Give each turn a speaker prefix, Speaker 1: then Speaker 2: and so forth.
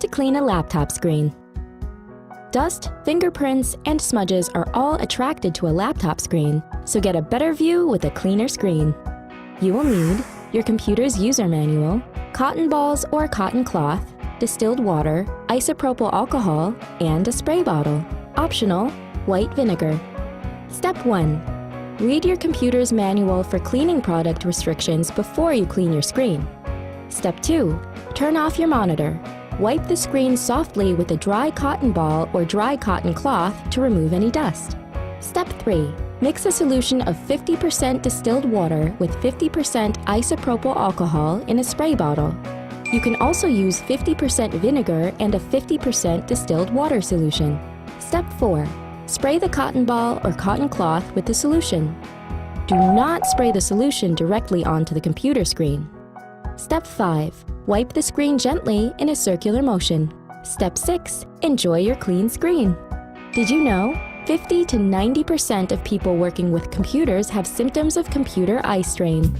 Speaker 1: to clean a laptop screen. Dust, fingerprints, and smudges are all attracted to a laptop screen, so get a better view with a cleaner screen. You will need your computer's user manual, cotton balls or cotton cloth, distilled water, isopropyl alcohol, and a spray bottle. Optional, white vinegar. Step 1. Read your computer's manual for cleaning product restrictions before you clean your screen. Step 2. Turn off your monitor. Wipe the screen softly with a dry cotton ball or dry cotton cloth to remove any dust. Step 3. Mix a solution of 50% distilled water with 50% isopropyl alcohol in a spray bottle. You can also use 50% vinegar and a 50% distilled water solution. Step 4. Spray the cotton ball or cotton cloth with the solution. Do not spray the solution directly onto the computer screen. Step 5. Wipe the screen gently in a circular motion. Step 6. Enjoy your clean screen. Did you know 50 to 90% of people working with computers have symptoms of computer eye strain?